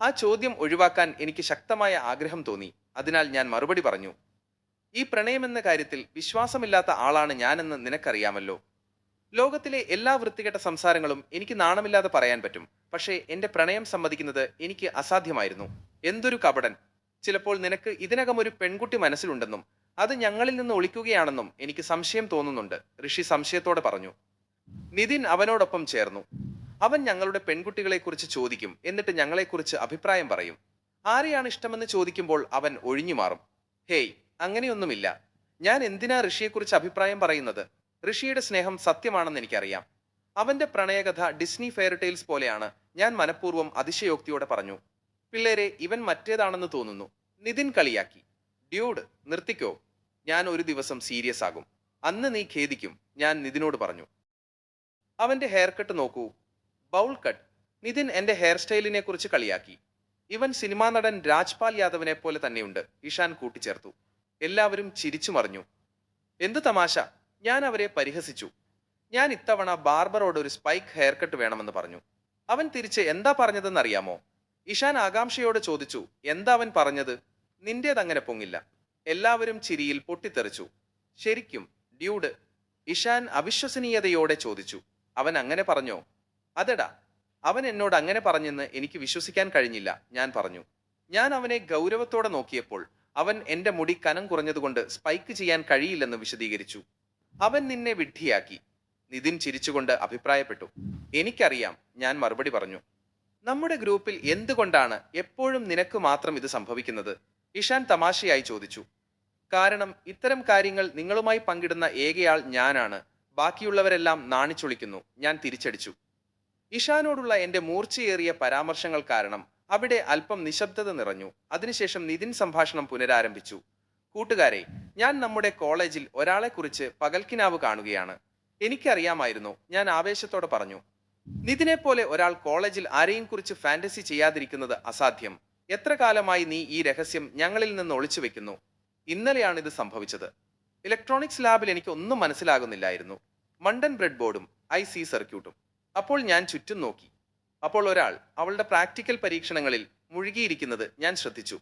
Speaker 1: ആ ചോദ്യം ഒഴിവാക്കാൻ എനിക്ക് ശക്തമായ ആഗ്രഹം തോന്നി. അതിനാൽ ഞാൻ മറുപടി പറഞ്ഞു. ഈ പ്രണയമെന്ന കാര്യത്തിൽ വിശ്വാസമില്ലാത്ത ആളാണ് ഞാനെന്ന് നിനക്കറിയാമല്ലോ. ലോകത്തിലെ എല്ലാ വൃത്തികെട്ട സംസാരങ്ങളും എനിക്ക് നാണമില്ലാതെ പറയാൻ പറ്റും. പക്ഷേ എന്റെ പ്രണയം സമ്മതിക്കുന്നത് എനിക്ക് അസാധ്യമായിരുന്നു. എന്തൊരു കപടൻ! ചിലപ്പോൾ നിനക്ക് ഇതിനകം ഒരു പെൺകുട്ടി മനസ്സിലുണ്ടെന്നും അത് ഞങ്ങളിൽ നിന്ന് ഒളിക്കുകയാണെന്നും എനിക്ക് സംശയം തോന്നുന്നുണ്ട്, ഋഷി സംശയത്തോടെ പറഞ്ഞു. നിതിൻ അവനോടൊപ്പം ചേർന്നു. അവൻ ഞങ്ങളുടെ പെൺകുട്ടികളെക്കുറിച്ച് ചോദിക്കും, എന്നിട്ട് ഞങ്ങളെക്കുറിച്ച് അഭിപ്രായം പറയും. ആരെയാണ് ഇഷ്ടമെന്ന് ചോദിക്കുമ്പോൾ അവൻ ഒഴിഞ്ഞു മാറും. ഹേയ്, അങ്ങനെയൊന്നുമില്ല. ഞാൻ എന്തിനാ ഋഷിയെക്കുറിച്ച് അഭിപ്രായം പറയുന്നത്? ഋഷിയുടെ സ്നേഹം സത്യമാണെന്ന് എനിക്കറിയാം. അവന്റെ പ്രണയകഥ ഡിസ്നി ഫെയർടെയിൽസ് പോലെയാണ്. ഞാൻ മനഃപൂർവ്വം അതിശയോക്തിയോടെ പറഞ്ഞു. പിള്ളേരെ, ഇവൻ മറ്റേതാണെന്ന് തോന്നുന്നു, നിതിൻ കളിയാക്കി. ഡ്യൂഡ്, നിർത്തിക്കോ. ഞാൻ ഒരു ദിവസം സീരിയസ് ആകും. അന്ന് നീ ഖേദിക്കും, ഞാൻ നിതിനോട് പറഞ്ഞു. അവന്റെ ഹെയർ കട്ട് നോക്കൂ, ബൗൾ കട്ട്. നിതിൻ എന്റെ ഹെയർ സ്റ്റൈലിനെ കുറിച്ച് കളിയാക്കി. ഇവൻ സിനിമാ നടൻ രാജ്പാൽ യാദവിനെ പോലെ തന്നെയുണ്ട്, ഇഷാൻ കൂട്ടിച്ചേർത്തു. എല്ലാവരും ചിരിച്ചു മറിഞ്ഞു. എന്ത് തമാശ! ഞാൻ അവരെ പരിഹസിച്ചു. ഞാൻ ഇത്തവണ ബാർബറോട് ഒരു സ്പൈക്ക് ഹെയർ കട്ട് വേണമെന്ന് പറഞ്ഞു. അവൻ തിരിച്ച് എന്താ പറഞ്ഞതെന്നറിയാമോ? ഇഷാൻ ആകാംക്ഷയോട് ചോദിച്ചു. എന്താ അവൻ പറഞ്ഞത്? നിന്റേതങ്ങനെ പൊങ്ങില്ല. എല്ലാവരും ചിരിയിൽ പൊട്ടിത്തെറിച്ചു. ശരിക്കും, ഡ്യൂഡ്? ഇഷാൻ അവിശ്വസനീയതയോടെ ചോദിച്ചു. അവൻ അങ്ങനെ പറഞ്ഞോ? അതെടാ, അവൻ എന്നോട് അങ്ങനെ പറഞ്ഞെന്ന് എനിക്ക് വിശ്വസിക്കാൻ കഴിഞ്ഞില്ല, ഞാൻ പറഞ്ഞു. ഞാൻ അവനെ ഗൗരവത്തോടെ നോക്കിയപ്പോൾ അവൻ എന്റെ മുടി കനം കുറഞ്ഞതുകൊണ്ട് സ്പൈക്ക് ചെയ്യാൻ കഴിയില്ലെന്ന് വിശദീകരിച്ചു. അവൻ നിന്നെ വിഡ്ഢിയാക്കി, നിതിൻ ചിരിച്ചുകൊണ്ട് അഭിപ്രായപ്പെട്ടു. എനിക്കറിയാം, ഞാൻ മറുപടി പറഞ്ഞു. നമ്മുടെ ഗ്രൂപ്പിൽ എന്തുകൊണ്ടാണ് എപ്പോഴും നിനക്ക് മാത്രം ഇത് സംഭവിക്കുന്നത്? ഇഷാൻ തമാശയായി ചോദിച്ചു. കാരണം ഇത്തരം കാര്യങ്ങൾ നിങ്ങളുമായി പങ്കിടുന്ന ഏകയാൾ ഞാനാണ്. ബാക്കിയുള്ളവരെല്ലാം നാണിച്ചൊളിക്കുന്നു, ഞാൻ തിരിച്ചടിച്ചു. ഇഷാനോടുള്ള എന്റെ മൂർച്ചയേറിയ പരാമർശങ്ങൾ കാരണം അവിടെ അല്പം നിശബ്ദത നിറഞ്ഞു. അതിനുശേഷം നിതിൻ സംഭാഷണം പുനരാരംഭിച്ചു. കൂട്ടുകാരെ, ഞാൻ നമ്മുടെ കോളേജിൽ ഒരാളെക്കുറിച്ച് പകൽക്കിനാവ് കാണുകയാണ്. എനിക്കറിയാമായിരുന്നു, ഞാൻ ആവേശത്തോടെ പറഞ്ഞു. നിതിനെ പോലെ ഒരാൾ കോളേജിൽ ആരെയും കുറിച്ച് ഫാന്റസി ചെയ്യാതിരിക്കുന്നത് അസാധ്യം. എത്ര കാലമായി നീ ഈ രഹസ്യം ഞങ്ങളിൽ നിന്ന് ഒളിച്ചു വെക്കുന്നു? ഇന്നലെയാണ് ഇത് സംഭവിച്ചത്. ഇലക്ട്രോണിക്സ് ലാബിൽ എനിക്ക് ഒന്നും മനസ്സിലാകുന്നില്ലായിരുന്നു. മണ്ടൻ ബ്രെഡ് ബോർഡും IC സർക്യൂട്ടും. അപ്പോൾ ഞാൻ ചുറ്റും നോക്കി. അപ്പോൾ ഒരാൾ അവളുടെ പ്രാക്ടിക്കൽ പരീക്ഷണങ്ങളിൽ മുഴുകിയിരിക്കുന്നത് ഞാൻ ശ്രദ്ധിച്ചു.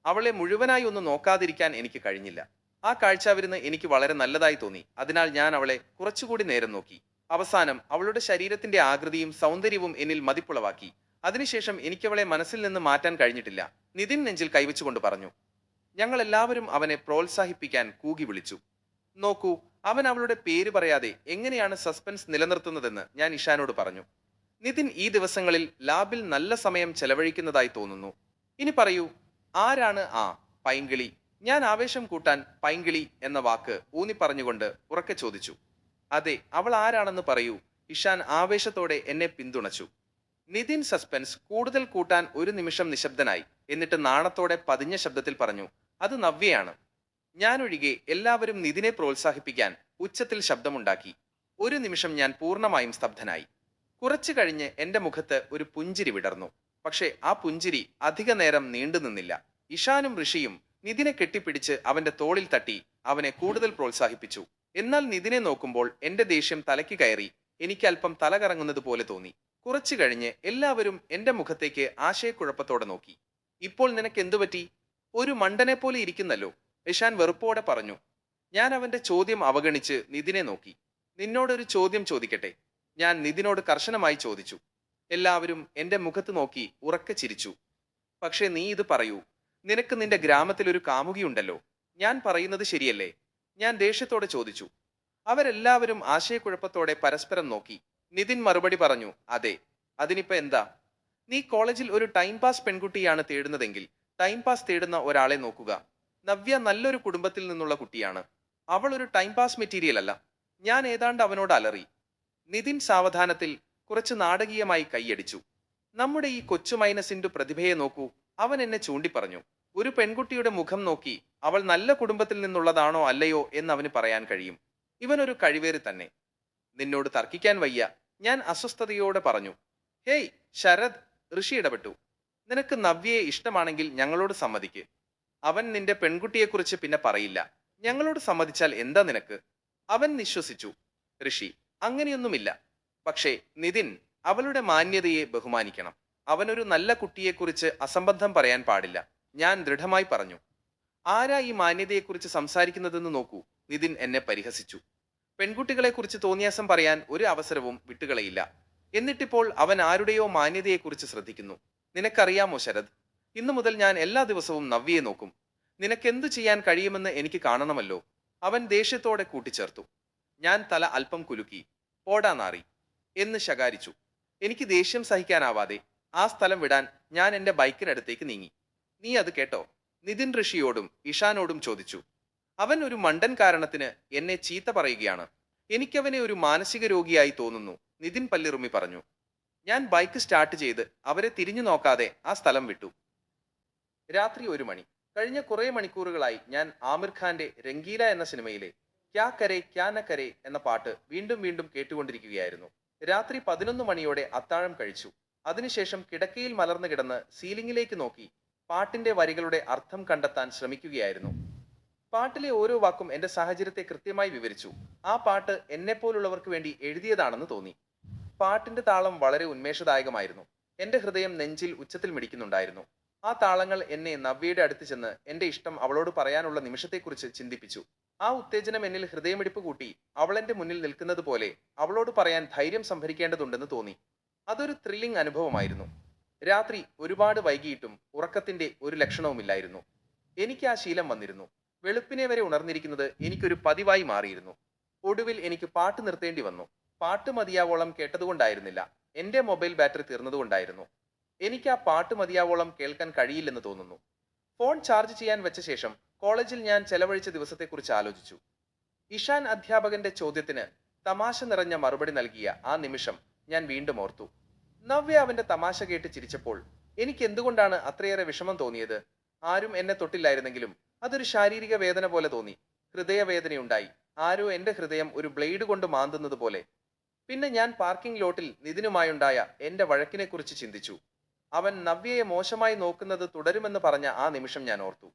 Speaker 1: അവളെ മുഴുവനായി ഒന്ന് നോക്കാതിരിക്കാൻ എനിക്ക് കഴിഞ്ഞില്ല. ആ കാഴ്ചാവിരുന്ന് എനിക്ക് വളരെ നല്ലതായി തോന്നി. അതിനാൽ ഞാൻ അവളെ കുറച്ചുകൂടി നേരം നോക്കി. അവസാനം അവളുടെ ശരീരത്തിന്റെ ആകൃതിയും സൗന്ദര്യവും എന്നിൽ മതിപ്പുളവാക്കി. അതിനുശേഷം എനിക്കവളെ മനസ്സിൽ നിന്ന് മാറ്റാൻ കഴിഞ്ഞിട്ടില്ല, നിതിൻ നെഞ്ചിൽ കൈവച്ചുകൊണ്ട് പറഞ്ഞു. ഞങ്ങൾ എല്ലാവരും അവനെ പ്രോത്സാഹിപ്പിക്കാൻ കൂകി വിളിച്ചു. നോക്കൂ, അവൻ അവളുടെ പേര് പറയാതെ എങ്ങനെയാണ് സസ്പെൻസ് നിലനിർത്തുന്നതെന്ന് ഞാൻ ഇഷാനോട് പറഞ്ഞു. നിതിൻ ഈ ദിവസങ്ങളിൽ ലാബിൽ നല്ല സമയം ചെലവഴിക്കുന്നതായി തോന്നുന്നു. ഇനി പറയൂ, ആരാണ് ആ പൈങ്കിളി? ഞാൻ ആവേശം കൂട്ടാൻ പൈങ്കിളി എന്ന വാക്ക് ഊന്നി പറഞ്ഞുകൊണ്ട് ഉറക്കെ ചോദിച്ചു. അതെ, അവൾ ആരാണെന്ന് പറയൂ. ഇഷാൻ ആവേശത്തോടെ എന്നെ പിന്തുണച്ചു. നിതിൻ സസ്പെൻസ് കൂടുതൽ കൂട്ടാൻ ഒരു നിമിഷം നിശബ്ദനായി. എന്നിട്ട് നാണത്തോടെ പതിഞ്ഞ ശബ്ദത്തിൽ പറഞ്ഞു, അത് നവ്യയാണ്. ഞാനൊഴികെ എല്ലാവരും നിതിനെ പ്രോത്സാഹിപ്പിക്കാൻ ഉച്ചത്തിൽ ശബ്ദമുണ്ടാക്കി. ഒരു നിമിഷം ഞാൻ പൂർണ്ണമായും സ്തബ്ധനായി. കുറച്ചു കഴിഞ്ഞ് എന്റെ മുഖത്ത് ഒരു പുഞ്ചിരി വിടർന്നു. പക്ഷേ ആ പുഞ്ചിരി അധിക നേരം നീണ്ടു നിന്നില്ല. ഇഷാനും ഋഷിയും നിതിനെ കെട്ടിപ്പിടിച്ച് അവന്റെ തോളിൽ തട്ടി അവനെ കൂടുതൽ പ്രോത്സാഹിപ്പിച്ചു. എന്നാൽ നിതിനെ നോക്കുമ്പോൾ എന്റെ ദേഷ്യം തലയ്ക്ക് കയറി. എനിക്ക് അല്പം തല കറങ്ങുന്നത് പോലെ തോന്നി. കുറച്ചു കഴിഞ്ഞ് എല്ലാവരും എന്റെ മുഖത്തേക്ക് ആശയക്കുഴപ്പത്തോടെ നോക്കി. ഇപ്പോൾ നിനക്ക് എന്തുപറ്റി? ഒരു മണ്ടനെ പോലെ ഇരിക്കുന്നല്ലോ, ഇഷാൻ വെറുപ്പോടെ പറഞ്ഞു. ഞാൻ അവന്റെ ചോദ്യം അവഗണിച്ച് നിതിനെ നോക്കി. നിന്നോടൊരു ചോദ്യം ചോദിക്കട്ടെ? ഞാൻ നിതിനോട് കർശനമായി ചോദിച്ചു. എല്ലാവരും എന്റെ മുഖത്ത് നോക്കി ഉറക്കെ ചിരിച്ചു. പക്ഷേ നീ ഇത് പറയൂ, നിനക്ക് നിന്റെ ഗ്രാമത്തിൽ ഒരു കാമുകിയുണ്ടല്ലോ. ഞാൻ പറയുന്നത് ശരിയല്ലേ? ഞാൻ ദേഷ്യത്തോടെ ചോദിച്ചു. അവരെല്ലാവരും ആശയക്കുഴപ്പത്തോടെ പരസ്പരം നോക്കി. നിതിൻ മറുപടി പറഞ്ഞു, അതെ. അതിനിപ്പോ എന്താ? നീ കോളേജിൽ ഒരു ടൈം പാസ് പെൺകുട്ടിയാണ് തേടുന്നതെങ്കിൽ ടൈം പാസ് തേടുന്ന ഒരാളെ നോക്കുക. നവ്യ നല്ലൊരു കുടുംബത്തിൽ നിന്നുള്ള കുട്ടിയാണ്. അവൾ ഒരു ടൈം പാസ് മെറ്റീരിയൽ അല്ല. ഞാൻ ഏതാണ്ട് അവനോട് അലറി. നിതിൻ സാവധാനത്തിൽ കുറച്ച് നാടകീയമായി കൈയടിച്ചു. നമ്മുടെ ഈ കൊച്ചു മൈനസിന്റെ പ്രതിഭയെ നോക്കൂ, അവൻ എന്നെ ചൂണ്ടിപ്പറഞ്ഞു. ഒരു പെൺകുട്ടിയുടെ മുഖം നോക്കി അവൾ നല്ല കുടുംബത്തിൽ നിന്നുള്ളതാണോ അല്ലയോ എന്ന് അവന് പറയാൻ കഴിയും. ഇവനൊരു കഴിവേറി തന്നെ. നിന്നോട് തർക്കിക്കാൻ വയ്യ, ഞാൻ അസ്വസ്ഥതയോടെ പറഞ്ഞു. ഹേയ് ശരദ്, ഋഷി ഇടപെട്ടു. നിനക്ക് നവ്യയെ ഇഷ്ടമാണെങ്കിൽ ഞങ്ങളോട് സമ്മതിക്ക്. അവൻ നിന്റെ പെൺകുട്ടിയെക്കുറിച്ച് പിന്നെ പറയില്ല. ഞങ്ങളോട് സമ്മതിച്ചാൽ എന്താ നിനക്ക്? അവൻ നിശ്വസിച്ചു. ഋഷി, അങ്ങനെയൊന്നുമില്ല. പക്ഷേ നിതിൻ, അവളുടെ മാന്യതയെ ബഹുമാനിക്കണം. അവനൊരു നല്ല കുട്ടിയെക്കുറിച്ച് അസംബന്ധം പറയാൻ പാടില്ല, ഞാൻ ദൃഢമായി പറഞ്ഞു. ആരാ ഈ മാന്യതയെക്കുറിച്ച് സംസാരിക്കുന്നതെന്ന് നോക്കൂ, നിതിൻ എന്നെ പരിഹസിച്ചു. പെൺകുട്ടികളെക്കുറിച്ച് തോന്നിയാസം പറയാൻ ഒരു അവസരവും വിട്ടുകളയില്ല. എന്നിട്ടിപ്പോൾ അവൻ ആരുടെയോ മാന്യതയെക്കുറിച്ച് ശ്രദ്ധിക്കുന്നു. നിനക്കറിയാമോ ശരത്, ഇന്നു മുതൽ ഞാൻ എല്ലാ ദിവസവും നവ്യയെ നോക്കും. നിനക്കെന്തു ചെയ്യാൻ കഴിയുമെന്ന് എനിക്ക് കാണണമല്ലോ. അവൻ ദേഷ്യത്തോടെ കൂട്ടിച്ചേർത്തു. ഞാൻ തല അല്പം കുലുക്കി. പോടാ നാറി എന്ന് ശകാരിച്ചു. എനിക്ക് ദേഷ്യം സഹിക്കാനാവാതെ ആ സ്ഥലം വിടാൻ ഞാൻ എന്റെ ബൈക്കിനടുത്തേക്ക് നീങ്ങി. നീ അത് കേട്ടോ? നിതിൻ ഋഷിയോടും ഇഷാനോടും ചോദിച്ചു. അവൻ ഒരു മണ്ടൻ കാരണത്തിന് എന്നെ ചീത്ത പറയുകയാണ്. എനിക്കവനെ ഒരു മാനസിക രോഗിയായി തോന്നുന്നു, നിതിൻ പല്ലിറുമി പറഞ്ഞു. ഞാൻ ബൈക്ക് സ്റ്റാർട്ട് ചെയ്ത് അവരെ തിരിഞ്ഞു നോക്കാതെ ആ സ്ഥലം വിട്ടു. രാത്രി 1 മണി. കഴിഞ്ഞ കുറെ മണിക്കൂറുകളായി ഞാൻ ആമിർ ഖാന്റെ രംഗീല എന്ന സിനിമയിലെ ക്യാ കരേ ക്യാ ന കരേ എന്ന പാട്ട് വീണ്ടും വീണ്ടും കേട്ടുകൊണ്ടിരിക്കുകയായിരുന്നു. രാത്രി 11 മണിയോടെ അത്താഴം കഴിച്ചു. അതിനുശേഷം കിടക്കയിൽ മലർന്നു കിടന്ന് സീലിംഗിലേക്ക് നോക്കി പാട്ടിന്റെ വരികളുടെ അർത്ഥം കണ്ടെത്താൻ ശ്രമിക്കുകയായിരുന്നു. പാട്ടിലെ ഓരോ വാക്കും എന്റെ സാഹചര്യത്തെ കൃത്യമായി വിവരിച്ചു. ആ പാട്ട് എന്നെപ്പോലുള്ളവർക്ക് വേണ്ടി എഴുതിയതാണെന്ന് തോന്നി. പാട്ടിന്റെ താളം വളരെ ഉന്മേഷദായകമായിരുന്നു. എന്റെ ഹൃദയം നെഞ്ചിൽ ഉച്ചത്തിൽ മിടിക്കുന്നുണ്ടായിരുന്നു. ആ താളങ്ങൾ എന്നെ നവ്യയുടെ അടുത്ത് ചെന്ന് എന്റെ ഇഷ്ടം അവളോട് പറയാനുള്ള നിമിഷത്തെക്കുറിച്ച് ചിന്തിപ്പിച്ചു. ആ ഉത്തേജനം എന്നിൽ ഹൃദയമിടിപ്പ് കൂട്ടി. അവൾ എന്റെ മുന്നിൽ നിൽക്കുന്നത് പോലെ അവളോട് പറയാൻ ധൈര്യം സംഭരിക്കേണ്ടതുണ്ടെന്ന് തോന്നി. അതൊരു ത്രില്ലിംഗ് അനുഭവമായിരുന്നു. രാത്രി ഒരുപാട് വൈകിയിട്ടും ഉറക്കത്തിന്റെ ഒരു ലക്ഷണവുമില്ലായിരുന്നു. എനിക്ക് ആ ശീലം വന്നിരുന്നു. വെളുപ്പിനെ വരെ ഉണർന്നിരിക്കുന്നത് എനിക്കൊരു പതിവായി മാറിയിരുന്നു. ഒടുവിൽ എനിക്ക് പാട്ട് നിർത്തേണ്ടി വന്നു. പാട്ട് മതിയാവോളം കേട്ടതുകൊണ്ടായിരുന്നില്ല, എന്റെ മൊബൈൽ ബാറ്ററി തീർന്നതുകൊണ്ടായിരുന്നു. എനിക്ക് ആ പാട്ട് മതിയാവോളം കേൾക്കാൻ കഴിയില്ലെന്ന് തോന്നുന്നു. ഫോൺ ചാർജ് ചെയ്യാൻ വെച്ച ശേഷം കോളേജിൽ ഞാൻ ചെലവഴിച്ച ദിവസത്തെക്കുറിച്ച് ആലോചിച്ചു. ഇഷാൻ അധ്യാപകന്റെ ചോദ്യത്തിന് തമാശ നിറഞ്ഞ മറുപടി നൽകിയ ആ നിമിഷം ഞാൻ വീണ്ടും ഓർത്തു. നവ്യ അവന്റെ തമാശ കേട്ട് ചിരിച്ചപ്പോൾ എനിക്ക് എന്തുകൊണ്ടാണ് അത്രയേറെ വിഷമം തോന്നിയത്? ആരും എന്നെ തൊട്ടില്ലായിരുന്നെങ്കിലും അതൊരു ശാരീരിക വേദന പോലെ തോന്നി. ഹൃദയവേദനയുണ്ടായി. ആരോ എന്റെ ഹൃദയം ഒരു ബ്ലേഡ് കൊണ്ട് മാന്തുന്നത് പോലെ. പിന്നെ ഞാൻ പാർക്കിംഗ് ലോട്ടിൽ നിതിനുമായുണ്ടായ എന്റെ വഴക്കിനെക്കുറിച്ച് ചിന്തിച്ചു. അവൻ നവ്യയെ മോശമായി നോക്കുന്നത് തുടരുമെന്ന് പറഞ്ഞ ആ നിമിഷം ഞാൻ ഓർത്തു.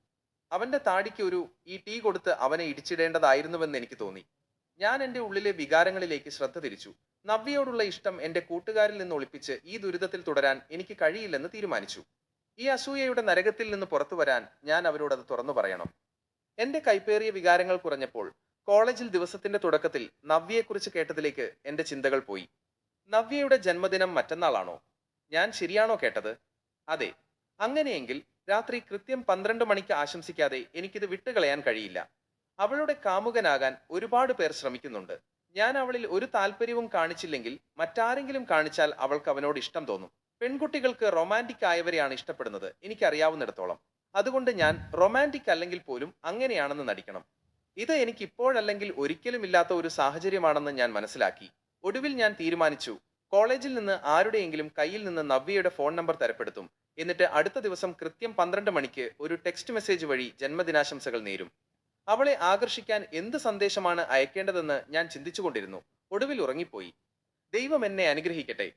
Speaker 1: അവന്റെ താടിക്ക് ഒരു ടീ കൊടുത്ത് അവനെ ഇടിച്ചിടേണ്ടതായിരുന്നുവെന്ന് എനിക്ക് തോന്നി. ഞാൻ എന്റെ ഉള്ളിലെ വികാരങ്ങളിലേക്ക് ശ്രദ്ധ തിരിച്ചു. നവ്യയോടുള്ള ഇഷ്ടം എന്റെ കൂട്ടുകാരിൽ നിന്ന് ഒളിപ്പിച്ച് ഈ ദുരിതത്തിൽ തുടരാൻ എനിക്ക് കഴിയില്ലെന്ന് തീരുമാനിച്ചു. ഈ അസൂയയുടെ നരകത്തിൽ നിന്ന് പുറത്തു വരാൻ ഞാൻ അവരോട് അത് തുറന്നു പറയണം. എന്റെ കൈപ്പേറിയ വികാരങ്ങൾ കുറഞ്ഞപ്പോൾ കോളേജിൽ ദിവസത്തിന്റെ തുടക്കത്തിൽ നവ്യയെക്കുറിച്ച് കേട്ടതിലേക്ക് എന്റെ ചിന്തകൾ പോയി. നവ്യയുടെ ജന്മദിനം മറ്റന്നാളാണോ? ഞാൻ ശരിയാണോ കേട്ടത്? അതെ. അങ്ങനെയെങ്കിൽ രാത്രി കൃത്യം 12 മണിക്ക് ആശംസിക്കാതെ എനിക്കിത് വിട്ടുകളയാൻ കഴിയില്ല. അവളുടെ കാമുകനാകാൻ ഒരുപാട് പേർ ശ്രമിക്കുന്നുണ്ട്. ഞാൻ അവളിൽ ഒരു താല്പര്യവും കാണിച്ചില്ലെങ്കിൽ മറ്റാരെങ്കിലും കാണിച്ചാൽ അവൾക്ക് അവനോട് ഇഷ്ടം തോന്നും. പെൺകുട്ടികൾക്ക് റൊമാൻറ്റിക് ആയവരെയാണ് ഇഷ്ടപ്പെടുന്നത്, എനിക്കറിയാവുന്നിടത്തോളം. അതുകൊണ്ട് ഞാൻ റൊമാൻറ്റിക് അല്ലെങ്കിൽ പോലും അങ്ങനെയാണെന്ന് നടിക്കണം. ഇത് എനിക്ക് ഇപ്പോഴല്ലെങ്കിൽ ഒരിക്കലും ഇല്ലാത്ത ഒരു സാഹചര്യമാണെന്ന് ഞാൻ മനസ്സിലാക്കി. ഒടുവിൽ ഞാൻ തീരുമാനിച്ചു, കോളേജിൽ നിന്ന് ആരുടെയെങ്കിലും കയ്യിൽ നിന്ന് നവ്യയുടെ ഫോൺ നമ്പർ തരപ്പെടുത്തും. എന്നിട്ട് അടുത്ത ദിവസം കൃത്യം 12 മണിക്ക് ഒരു ടെക്സ്റ്റ് മെസ്സേജ് വഴി ജന്മദിനാശംസകൾ നേരും. അവളെ ആകർഷിക്കാൻ എന്ത് സന്ദേശമാണ് അയക്കേണ്ടതെന്ന് ഞാൻ ചിന്തിച്ചുകൊണ്ടിരുന്നു. ഒടുവിൽ ഉറങ്ങിപ്പോയി. ദൈവം എന്നെ അനുഗ്രഹിക്കട്ടെ.